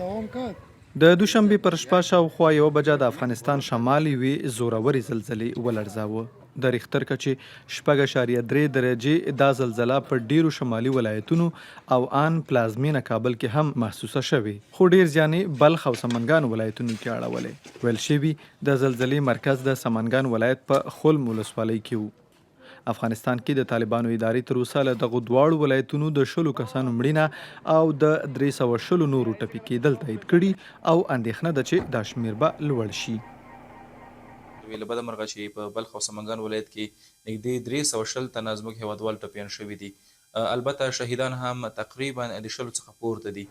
د دوشنبې پر شپه شاوخوا 1 بجه د افغانستان شمال یوې زورورې زلزلې ولړزاوه. د ریختر کچې 6.3 درجې دا زلزله په ډیرو شمالي ولایتونو او ان پلازمینه کابل کې هم محسوسه شوې، خو ډیر ځانې بلخ او سمنګان ولایتونو کې اړولې. ویل شوي د زلزلې مرکز د سمنګان ولایت په خلم ولسوالۍ کې و. افغانستان کې د طالبانو ادارې تر اوسه له دغو دواړو ولایتونو د 10 کسانو مړینه او د 310 نورو ټپي کېدل تایید کړي او اندېښنه ده چې دا شمېر به لوړ شي. له بده مرغه چې په بلخ او سمنګان ولایت کې نږدې 320 تنه زموږ هیوادوال ټپیان شوي دي. البته شهیدان هم تقریبا د 100 څخه پورته دي.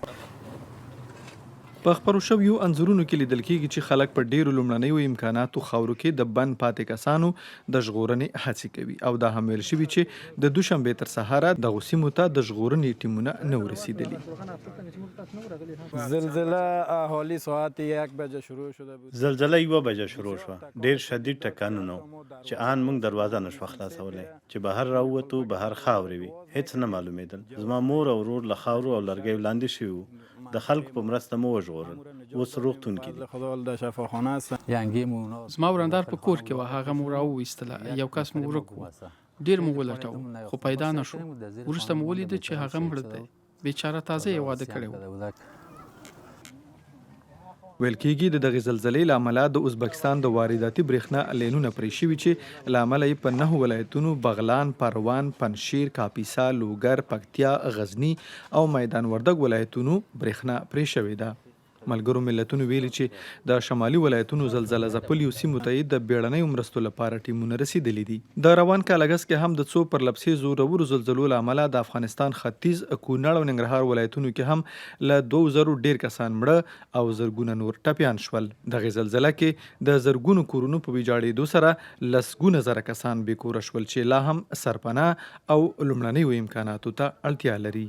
په خپرو شویو انځورونو کې لیدل کېږي چې خلک په ډیرو لومړنیو امکاناتو خاورو کې د بند پاتې کسانو د ژغورنې هڅې کوي او دا هم ویل شوي چې د دوشنبې تر سهاره دغو سیمو ته د ژغورنې ټیمونه نه ورسېدلي. زلزله حوالی ساعت 1 بجه شروع شده بود. زلزله 1 بجه شروع شوه. ډیر شدید ټکانونه چې آن موږ دروازه نشو خلاصولی چې بهر راووتو بهر خاورې وي، هیڅ نه معلومېدل. زما مور او ورور له خاورو او لرګیو لاندې شوي وو. د خلکو په مرسته مو وژغورل. اوس روغتون کې دي. خدا د شفاخانه است. زما ورندار په کور کې وه، هغه مو راوویستله. یو کس مو ورک و، ډیر مو ولټوه خو پیدا نه شو. وروسته مو ولیده چې هغه مړ دی، بیچاره تازه یې واده کړی و. ویل کېږي د دغې زلزلې له امله د ازبکستان د وارداتي برېښنا لینونه پرې شوي چې له امله یې په 9 ولایتونو بغلان، پروان، پنجشیر، کاپیسا، لوګر، پکتیا، غزني او میدان وردګ ولایتونو برېښنا پرې شوې ده. ملګرو ملتونو ویلي چې د شمالي ولایتونو زلزله ځپلیو سیمو ته د بیړنیو مرستو لپاره ټیمونه رسیدلي دي. د روان کال اګست کې هم د څو پرلپسې زورورو زلزلو له امله د افغانستان ختیځ، کونړ او ننګرهار ولایتونو کې هم له 2000 ډیر کسان مړه او زرګونه نور ټپیان شول. دغې زلزله کې د زرګونو کورونو په ویجاړېدو سره لسګونه زره کسان بې کوره شول چې لا هم سرپناه او لومړنیو امکاناتو ته اړتیا لري.